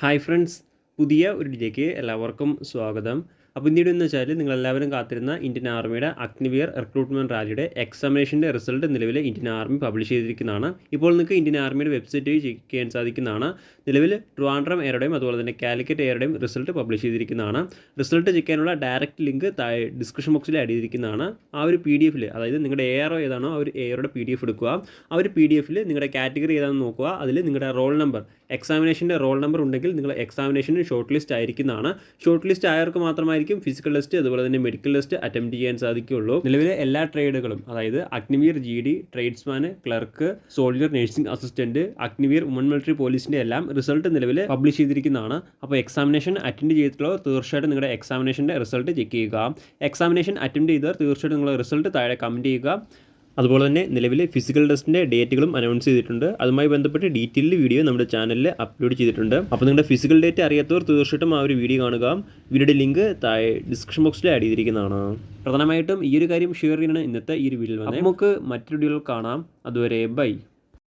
Hi friends, പുതിയ ഒരു വീഡിയോയ്ക്ക് എല്ലാവർക്കും സ്വാഗതം. അപ്പോൾ ഇന്നീട് എന്ന് വെച്ചാൽ നിങ്ങളെല്ലാവരും കാത്തിരുന്ന ഇന്ത്യൻ ആർമിയുടെ അഗ്നിവീർ റിക്രൂട്ട്മെൻറ്റ് റാലിയുടെ എക്സാമിനേഷൻ്റെ റിസൾട്ട് നിലവിൽ ഇന്ത്യൻ ആർമി പബ്ലിഷ് ചെയ്തിരിക്കുന്നതാണ്. ഇപ്പോൾ നിങ്ങൾക്ക് ഇന്ത്യൻ ആർമിയുടെ വെബ്സൈറ്റ് വഴി ചെക്ക് ചെയ്യാൻ സാധിക്കുന്നതാണ്. നിലവിൽ ട്രിവാൻഡ്രം എയറുടെയും അതുപോലെ തന്നെ കാലിക്കറ്റ് എയറുടെയും റിസൾട്ട് പബ്ലിഷ് ചെയ്തിരിക്കുന്നതാണ്. റിസൾട്ട് ചെക്ക് ചെയ്യാനുള്ള ഡയറക്റ്റ് ലിങ്ക് താഴെ ഡിസ്ക്രിപ്ഷൻ ബോക്സിൽ ആഡ് ചെയ്തിരിക്കുന്നതാണ്. ആ ഒരു PDF അതായത് നിങ്ങളുടെ എയറോ ഏതാണോ ആ ഒരു എയറുടെ PDF എടുക്കുക. ആ ഒരു PDF നിങ്ങളുടെ കാറ്റഗറി ഏതാണെന്ന് നോക്കുക. അതിൽ നിങ്ങളുടെ റോൾ നമ്പർ, എക്സാമിനേഷൻ്റെ റോൾ നമ്പർ ഉണ്ടെങ്കിൽ നിങ്ങൾ എക്സാമിനേഷന് ഷോർട്ട് ലിസ്റ്റ് ആയിരിക്കുന്നതാണ്. ഷോർട്ട് ലിസ്റ്റ് ആയവർക്ക് മാത്രമായിരിക്കും ഫിസിക്കൽ ടെസ്റ്റ് അതുപോലെ തന്നെ മെഡിക്കൽ ടെസ്റ്റ് അറ്റംപ്റ്റ് ചെയ്യാൻ സാധിക്കുകയുള്ളൂ. നിലവിലെ എല്ലാ ട്രേഡുകളും, അതായത് Agniveer GD, tradesman, clerk, soldier, nursing assistant, Agniveer woman military പോലീസിൻ്റെ എല്ലാം റിസൾട്ട് നിലവിൽ പബ്ലിഷ് ചെയ്തിരിക്കുന്നതാണ്. അപ്പോൾ എക്സാമിനേഷൻ അറ്റൻഡ് ചെയ്തിട്ടുള്ളവർ തീർച്ചയായിട്ടും നിങ്ങളുടെ എക്സാമിനേഷൻ്റെ റിസൾട്ട് ചെക്ക് ചെയ്യുക. എക്സാമിനേഷൻ അറ്റൻഡ് ചെയ്തവർ തീർച്ചയായിട്ടും നിങ്ങളുടെ റിസൾട്ട് താഴെ കമൻറ്റ് ചെയ്യുക. അതുപോലെ തന്നെ നിലവിലെ ഫിസിക്കൽ ടെസ്റ്റിൻ്റെ ഡേറ്റുകളും അനൗൺസ് ചെയ്തിട്ടുണ്ട്. അതുമായി ബന്ധപ്പെട്ട് ഡീറ്റെയിൽഡ് വീഡിയോ നമ്മുടെ ചാനലിൽ അപ്ലോഡ് ചെയ്തിട്ടുണ്ട്. അപ്പോൾ നിങ്ങളുടെ ഫിസിക്കൽ ഡേറ്റ് അറിയാത്തവർ തീർച്ചയായിട്ടും ആ ഒരു വീഡിയോ കാണുക. വീഡിയോയുടെ ലിങ്ക് താഴെ ഡിസ്ക്രിപ്ഷൻ ബോക്സിൽ ആഡ് ചെയ്തിരിക്കുന്നതാണ്. പ്രധാനമായിട്ടും ഈ ഒരു കാര്യം ഷെയർ ചെയ്യണം ഇന്നത്തെ ഈ ഒരു വീഡിയോയിൽ വന്നത്. നമുക്ക് മറ്റൊരു വീഡിയോയിൽ കാണാം. അതുവരെ ബൈ.